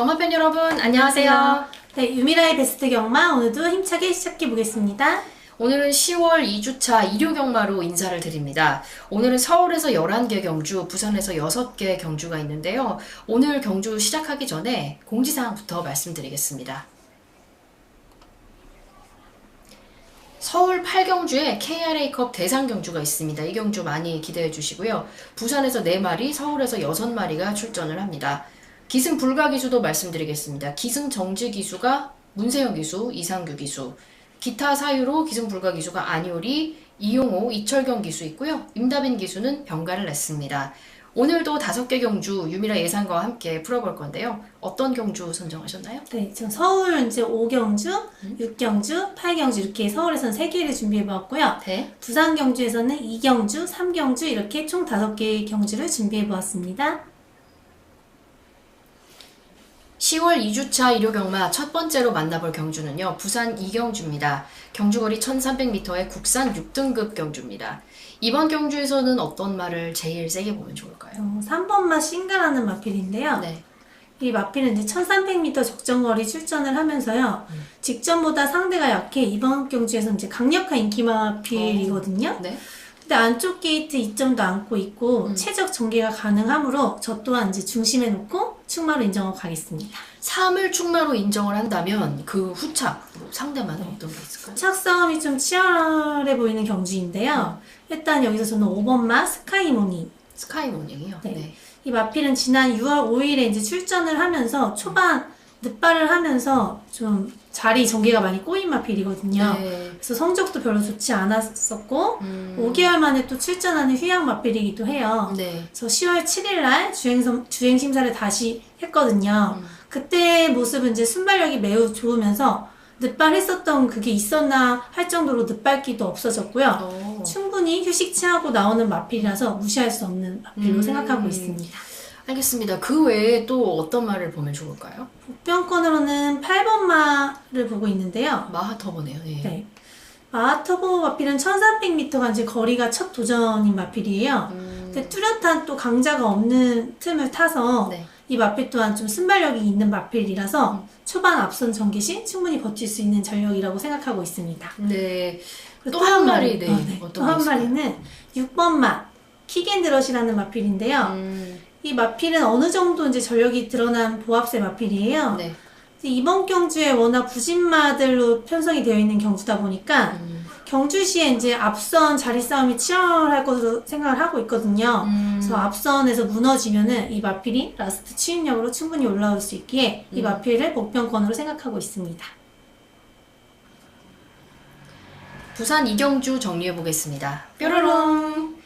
경마팬 여러분 안녕하세요. 네, 유미라의 베스트 경마 오늘도 힘차게 시작해 보겠습니다. 오늘은 10월 2주차 일요 경마로 인사를 드립니다. 오늘은 서울에서 11개 경주, 부산에서 6개 경주가 있는데요. 오늘 경주 시작하기 전에 공지사항부터 말씀드리겠습니다. 서울 8경주에 KRA컵 대상 경주가 있습니다. 이 경주 많이 기대해 주시고요. 부산에서 4마리, 서울에서 6마리가 출전을 합니다. 기승 불가 기수도 말씀드리겠습니다. 기승 정지 기수가 문세영 기수, 이상규 기수, 기타 사유로 기승 불가 기수가 안효리, 이용호, 이철경 기수 있고요. 임다빈 기수는 병가를 냈습니다. 오늘도 5개 경주 유미라 예상과와 함께 풀어볼 건데요. 어떤 경주 선정하셨나요? 네, 지금 서울 이제 5경주, 6경주, 8경주 이렇게 서울에서는 3개를 준비해 보았고요. 네. 부산 경주에서는 2경주, 3경주 이렇게 총 5개의 경주를 준비해 보았습니다. 10월 2주차 일요경마 첫 번째로 만나볼 경주는요. 부산 2경주입니다. 경주거리 1300m의 국산 6등급 경주입니다. 이번 경주에서는 어떤 말을 제일 세게 보면 좋을까요? 3번마 싱가라는 마필인데요. 네. 이 마필은 이제 1300m 적정거리 출전을 하면서요. 직전보다 상대가 약해 이번 경주에서 이제 강력한 인기 마필이거든요. 네. 근데 안쪽 게이트 2점도 안고 있고 최적 전개가 가능하므로 저 또한 이제 중심에 놓고 축마로 인정하고 가겠습니다. 3을 축마로 인정을 한다면 그 후착 상대만은 어떤 게 있을까요? 착 싸움이 좀 치열해 보이는 경주인데요. 일단 여기서 저는 5번마 스카이모니. 스카이모닝이요? 네. 이 마필은 지난 6월 5일에 이제 출전을 하면서 초반 늦발을 하면서 좀 자리 전개가 많이 꼬인 마필이거든요. 네. 그래서 성적도 별로 좋지 않았었고 5개월 만에 또 출전하는 휴양 마필이기도 해요. 네. 그래서 10월 7일날 주행 심사를 다시 했거든요. 그때 모습은 이제 순발력이 매우 좋으면서 늦발했었던 그게 있었나 할 정도로 늦발기도 없어졌고요. 충분히 휴식 취하고 나오는 마필이라서 무시할 수 없는 마필로 생각하고 있습니다. 알겠습니다. 그 외에 또 어떤 말을 보면 좋을까요? 복병권으로는 8번마를 보고 있는데요. 마하터보네요. 네. 네. 마하터보 마필은 1300m가 이제 거리가 첫 도전인 마필이에요. 근데 뚜렷한 또 강자가 없는 틈을 타서 네. 이 마필 또한 좀 순발력이 있는 마필이라서 초반 앞선 전개 시 충분히 버틸 수 있는 전력이라고 생각하고 있습니다. 네. 또 한 마리, 네. 또 한 마리는 6번마 킥앤드럿이라는 마필인데요. 이 마필은 어느 정도 이제 전력이 드러난 보합세 마필이에요. 네. 이번 경주에 워낙 부진마들로 편성이 되어 있는 경주다 보니까 경주시에 이제 앞선 자리 싸움이 치열할 것으로 생각을 하고 있거든요. 그래서 앞선에서 무너지면은 이 마필이 라스트 추인력으로 충분히 올라올 수 있기에 이 마필을 복병권으로 생각하고 있습니다. 부산 이경주 정리해 보겠습니다. 뾰로롱.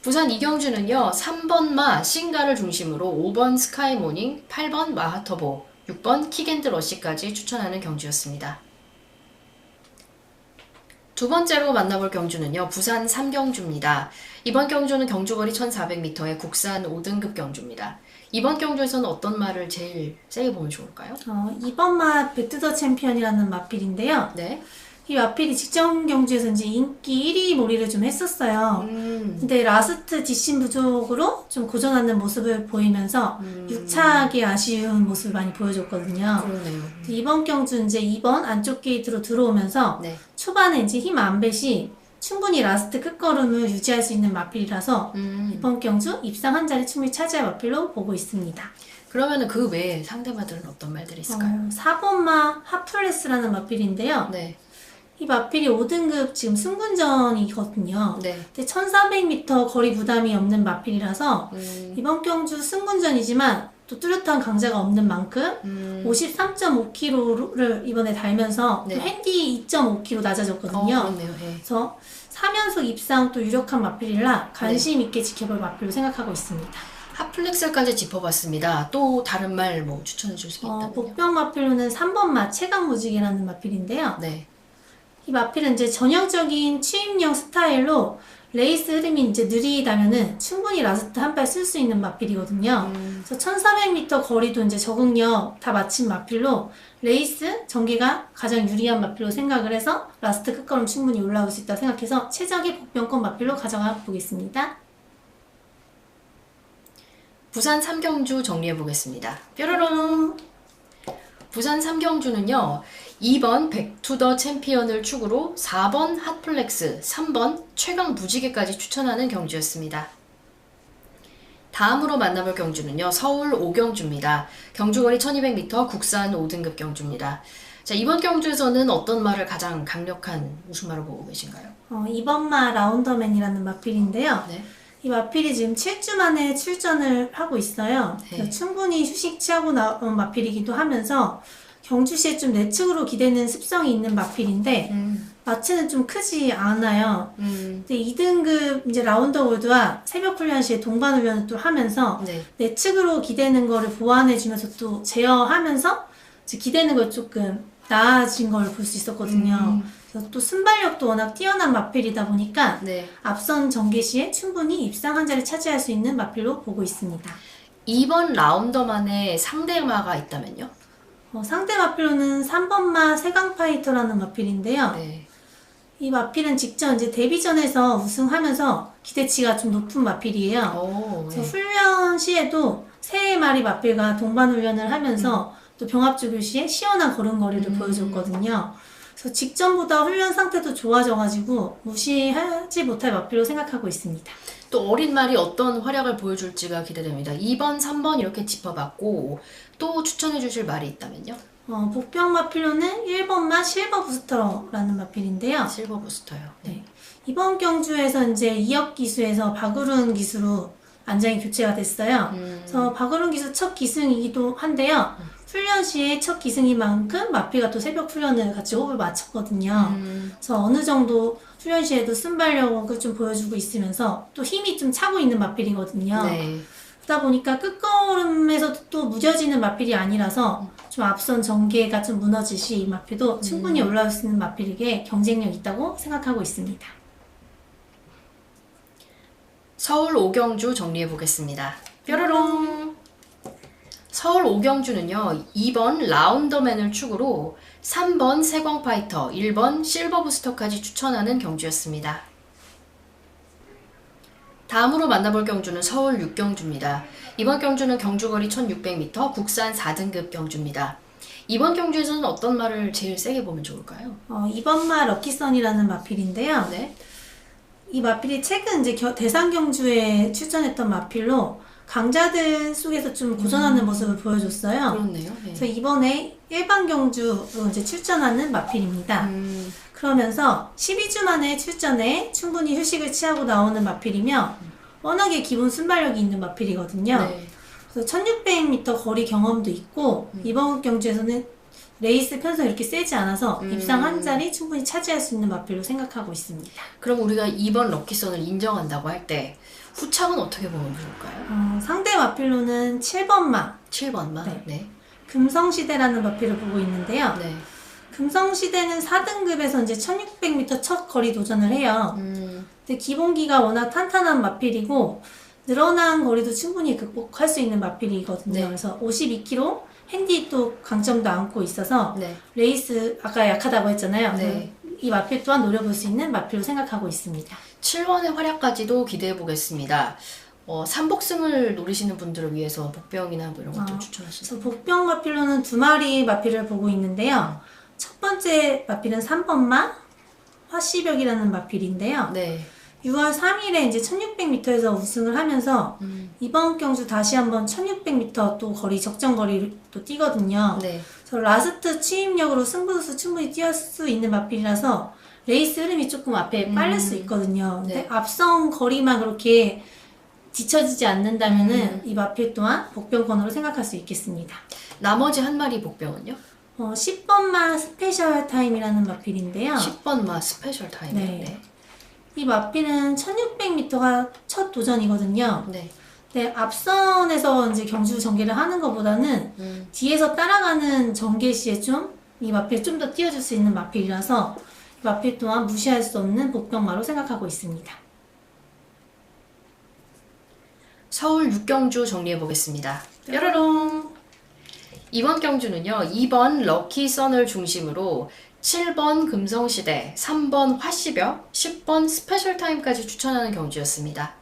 부산 이경주는요. 3번마 싱가를 중심으로 5번 스카이모닝, 8번 마하터보, 6번 킥앤드러시까지 추천하는 경주였습니다. 두 번째로 만나볼 경주는요. 부산 3경주입니다. 이번 경주는 경주거리 1400m의 국산 5등급 경주입니다. 이번 경주에서는 어떤 말을 제일 세게 보면 좋을까요? 2번마 백투더 챔피언이라는 마필인데요. 네. 이 마필이 직전 경주에서 이제 인기 1위 몰이를 좀 했었어요. 근데 라스트 뒷심 부족으로 좀 고전하는 모습을 보이면서 유착이 아쉬운 모습을 많이 보여줬거든요. 그러네요. 이번 경주 이제 2번 안쪽 게이트로 들어오면서 네. 초반에 이제 힘 안배시 충분히 라스트 끝걸음을 유지할 수 있는 마필이라서 이번 경주 입상 한 자리 충분히 차지할 마필로 보고 있습니다. 그러면은 그 외에 상대마들은 어떤 말들이 있을까요? 4번마 하플레스라는 마필인데요. 네. 이 마필이 5등급 지금 승군전이거든요. 네. 근데 1400m 거리 부담이 없는 마필이라서 이번 경주 승군전이지만 또 뚜렷한 강자가 없는 만큼 53.5kg를 이번에 달면서 네. 또 핸디 2.5kg 낮아졌거든요. 그렇네요. 네. 그래서 3연속 입상 또 유력한 마필이라 관심 있게 지켜볼 마필로 생각하고 있습니다. 핫플렉스까지 짚어봤습니다. 또 다른 말 뭐 추천해 줄 수 있다면요? 복병 마필로는 3번마 체감무지개라는 마필인데요. 네. 이 마필은 이제 전형적인 취임형 스타일로 레이스 흐름이 이제 느리다면은 충분히 라스트 한 발 쓸 수 있는 마필이거든요. 그래서 1400m 거리도 이제 적응력 다 마친 마필로 레이스 전개가 가장 유리한 마필로 생각을 해서 라스트 끝걸음 충분히 올라올 수 있다고 생각해서 최적의 복병권 마필로 가져가 보겠습니다. 부산 3경주 정리해 보겠습니다. 뾰로롱. 부산 3경주는요. 2번 백투더 챔피언을 축으로 4번 핫플렉스, 3번 최강 무지개까지 추천하는 경주였습니다. 다음으로 만나볼 경주는요. 서울 5경주입니다. 경주거리 1200m 국산 5등급 경주입니다. 자, 이번 경주에서는 어떤 말을 가장 강력한 우승마로 보고 계신가요? 이번 마 라운더맨이라는 마필인데요. 네. 이 마필이 지금 7주 만에 출전을 하고 있어요. 네. 그래서 충분히 휴식 취하고 나온 마필이기도 하면서 경주시에 좀 내측으로 기대는 습성이 있는 마필인데 마체는 좀 크지 않아요. 근데 2등급 이제 라운더 골드와 새벽 훈련 시에 동반 훈련을 또 하면서 네. 내측으로 기대는 거를 보완해주면서 또 제어하면서 이제 기대는 걸 조금 나아진 걸 볼 수 있었거든요. 그래서 또 순발력도 워낙 뛰어난 마필이다 보니까 네. 앞선 전개 시에 충분히 입상 한 자리 차지할 수 있는 마필로 보고 있습니다. 이번 라운더만의 상대마가 있다면요? 상대 마필로는 3번마 세강파이터라는 마필인데요. 네. 이 마필은 직전 이제 데뷔전에서 우승하면서 기대치가 좀 높은 마필이에요. 오, 그래서 네. 훈련 시에도 세 마리 마필과 동반 훈련을 하면서 또 병합조교 시에 시원한 걸음걸이를 보여줬거든요. 그래서 직전보다 훈련 상태도 좋아져가지고 무시하지 못할 마필로 생각하고 있습니다. 또 어린 말이 어떤 활약을 보여줄지가 기대됩니다. 2번, 3번 이렇게 짚어봤고 또 추천해 주실 말이 있다면요? 복병 마필로는 1번마 실버 부스터라는 마필인데요. 실버 부스터요. 네. 이번 경주에서 이제 2억 기수에서 박우른 기수로 안장이 교체가 됐어요. 그래서 박우른 기수 첫 기승이기도 한데요. 훈련 시에 첫 기승인 만큼 마필과 또 새벽 훈련을 같이 호흡을 맞췄거든요. 그래서 어느 정도 훈련 시에도 순발력을 좀 보여주고 있으면서 또 힘이 좀 차고 있는 마필이거든요. 네. 그러다 보니까 끝걸음에서도 또 무뎌지는 마필이 아니라서 좀 앞선 전개가 좀 무너질 시 이 마필도 충분히 올라올 수 있는 마필에게 경쟁력 있다고 생각하고 있습니다. 서울 5경주 정리해 보겠습니다. 뾰로롱! 서울 5경주는요. 2번 라운더맨을 축으로 3번 세광파이터, 1번 실버부스터까지 추천하는 경주였습니다. 다음으로 만나볼 경주는 서울 6경주입니다. 이번 경주는 경주거리 1600m 국산 4등급 경주입니다. 이번 경주에서는 어떤 말을 제일 세게 보면 좋을까요? 이번 마 럭키선이라는 마필인데요. 네. 이 마필이 최근 이제 대상 경주에 출전했던 마필로 강자들 속에서 좀 고전하는 모습을 보여줬어요. 그렇네요. 네. 그래서 이번에 일반 경주로 이제 출전하는 마필입니다. 그러면서 12주 만에 출전해 충분히 휴식을 취하고 나오는 마필이며 워낙에 기본 순발력이 있는 마필이거든요. 네. 그래서 1600m 거리 경험도 있고 이번 경주에서는 레이스 편성 이렇게 세지 않아서 입상 한 자리 충분히 차지할 수 있는 마필로 생각하고 있습니다. 그럼 우리가 2번 럭키선을 인정한다고 할 때 후착은 어떻게 보면 좋을까요? 상대 마필로는 7번마 7번만. 네. 네. 금성시대라는 마필을 보고 있는데요. 네. 금성시대는 4등급에서 이제 1600m 첫 거리 도전을 해요. 근데 기본기가 워낙 탄탄한 마필이고 늘어난 거리도 충분히 극복할 수 있는 마필이거든요. 네. 그래서 52km 핸디 또 강점도 안고 있어서 네. 레이스 아까 약하다고 했잖아요. 네. 이 마필 또한 노려볼 수 있는 마필로 생각하고 있습니다. 7번의 활약까지도 기대해 보겠습니다. 삼복승을 노리시는 분들을 위해서 복병이나 뭐 이런 것도 추천하시나요? 그래서 복병 마필로는 두 마리 마필을 보고 있는데요. 첫 번째 마필은 3번마 화시벽이라는 마필인데요. 네. 6월 3일에 이제 1600m에서 우승을 하면서 이번 경주 다시 한번 1600m 또 거리 적정 거리를 또 뛰거든요. 네. 그래서 라스트 추임력으로 승부수 충분히 뛰을 수 있는 마필이라서 레이스 흐름이 조금 앞에 빨릴 수 있거든요. 네. 근데 앞선 거리만 그렇게 뒤처지지 않는다면은 이 마필 또한 복병권으로 생각할 수 있겠습니다. 나머지 한 마리 복병은요? 10번마 스페셜 타임이라는 마필인데요. 10번마 스페셜 타임. 네. 이 마필은 1600m가 첫 도전이거든요. 네. 네, 앞선에서 이제 경주 전개를 하는 것보다는 뒤에서 따라가는 전개 시에 좀 이 마필 좀 더 띄워줄 수 있는 마필이라서 이 마필 또한 무시할 수 없는 복병마로 생각하고 있습니다. 서울 6경주 정리해 보겠습니다. 뾰로롱! 이번 경주는요. 2번 럭키선을 중심으로 7번 금성시대, 3번 화시벽, 10번 스페셜타임까지 추천하는 경주였습니다.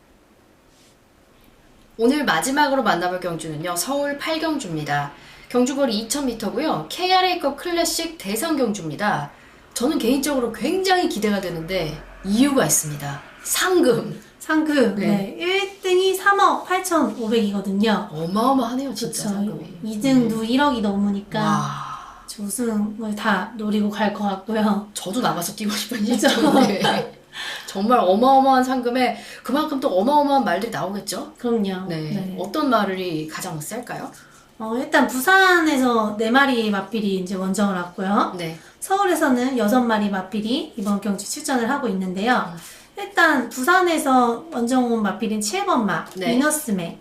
오늘 마지막으로 만나볼 경주는요. 서울 8경주입니다. 경주거리 2000m고요. KRA컵 클래식 대상 경주입니다. 저는 개인적으로 굉장히 기대가 되는데 이유가 있습니다. 상금. 상금. 네. 네. 1등이 3억 8,500이거든요. 어마어마하네요, 진짜 그쵸. 상금이. 2등도 1억이 넘으니까 와. 우승을 다 노리고 갈 것 같고요. 저도 나가서 뛰고 싶은 그쵸. 일정인데 정말 어마어마한 상금에 그만큼 또 어마어마한 말들이 나오겠죠? 그럼요. 네. 네. 어떤 말이 가장 셀까요? 일단 부산에서 4마리 마필이 이제 원정을 왔고요. 네. 서울에서는 6마리 마필이 이번 경주 출전을 하고 있는데요. 일단 부산에서 원정 온 마필인 7번마 네. 위너스맨.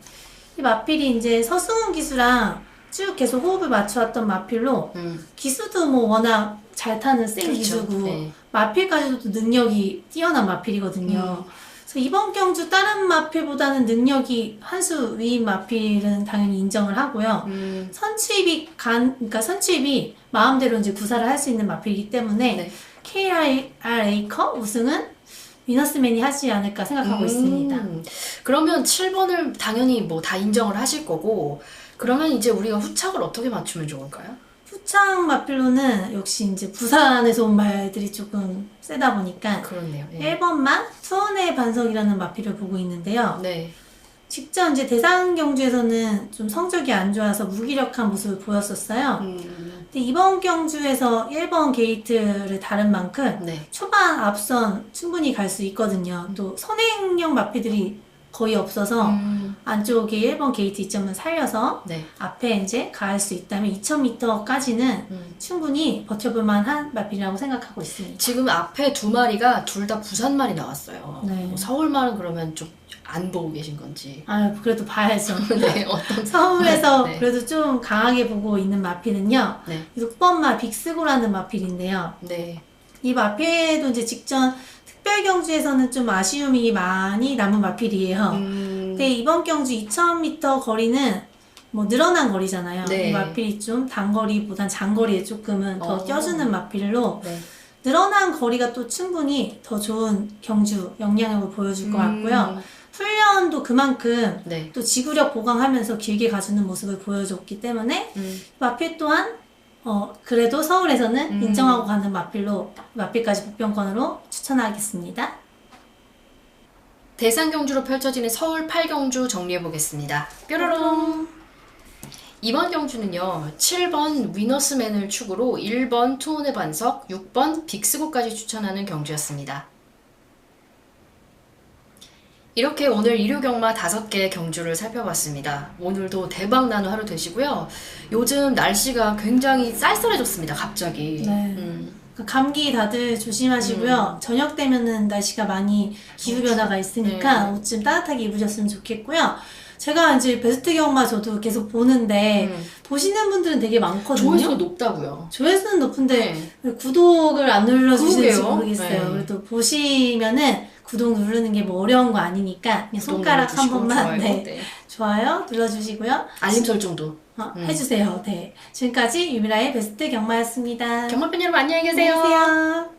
이 마필이 이제 서승훈 기수랑 쭉 계속 호흡을 맞춰왔던 마필로 기수도 뭐 워낙 잘 타는 센 그렇죠. 기수고 네. 마필까지도 능력이 뛰어난 마필이거든요. 그래서 이번 경주 다른 마필보다는 능력이 한 수 위인 마필은 당연히 인정을 하고요. 그러니까 선취입이 마음대로 이제 구사를 할 수 있는 마필이기 때문에 네. KRA컵 우승은 위너스맨이 하지 않을까 생각하고 있습니다. 그러면 7번을 당연히 뭐 다 인정을 하실 거고 그러면 이제 우리가 후착을 어떻게 맞추면 좋을까요? 후창 마필로는 역시 이제 부산에서 온 말들이 조금 세다 보니까 그렇네요. 예. 1번만 투혼의 반석이라는 마필을 보고 있는데요. 네. 직전 이제 대상 경주에서는 좀 성적이 안 좋아서 무기력한 모습을 보였었어요. 근데 이번 경주에서 1번 게이트를 다른 만큼 네. 초반 앞선 충분히 갈 수 있거든요. 또 선행형 마필들이 거의 없어서 안쪽에 1번 게이트 이점을 살려서 네. 앞에 이제 갈 수 있다면 2000m까지는 충분히 버텨볼 만한 마필이라고 생각하고 있습니다. 지금 앞에 두 마리가 둘 다 부산말이 나왔어요. 네. 서울말은 그러면 좀 안 보고 계신 건지. 아, 그래도 봐야죠. 네, 어떤. 서울에서 네. 그래도 좀 강하게 보고 있는 마필은요. 네. 6번마 빅스고라는 마필인데요. 네. 이 마필도 이제 직전 특별 경주에서는 좀 아쉬움이 많이 남은 마필이에요. 근데 이번 경주 2000m 거리는 뭐 늘어난 거리잖아요. 네. 이 마필이 좀 단거리보단 장거리에 조금은 더 껴주는 마필로 네. 늘어난 거리가 또 충분히 더 좋은 경주 영향력을 보여줄 것 같고요. 훈련도 그만큼 네. 또 지구력 보강하면서 길게 가주는 모습을 보여줬기 때문에 마필 또한 그래도 서울에서는 인정하고 가는 마필로 마필까지 복병권으로 추천하겠습니다. 대상 경주로 펼쳐지는 서울 8경주 정리해 보겠습니다. 뾰로롱. 이번 경주는요. 7번 위너스맨을 축으로 1번 투혼의 반석, 6번 빅스고까지 추천하는 경주였습니다. 이렇게 오늘 일요 경마 5개의 경주를 살펴봤습니다. 오늘도 대박 나는 하루 되시고요. 요즘 날씨가 굉장히 쌀쌀해졌습니다. 갑자기. 네. 감기 다들 조심하시고요. 저녁 되면은 날씨가 많이 기후 변화가 있으니까 옷 좀 따뜻하게 입으셨으면 좋겠고요. 제가 이제 베스트 경마 저도 계속 보는데 보시는 분들은 되게 많거든요. 조회수가 높다고요. 조회수는 높은데 네. 왜 구독을 안 눌러주시는지 그러게요. 모르겠어요. 네. 그래도 보시면은 구독 누르는 게 뭐 어려운 거 아니니까 그냥 손가락 한 번만 좋아요. 네. 네. 좋아요 눌러주시고요. 알림 설정도. 해주세요. 네. 지금까지 유미라의 베스트 경마였습니다. 경마팬 여러분 안녕히 계세요. 안녕히 계세요.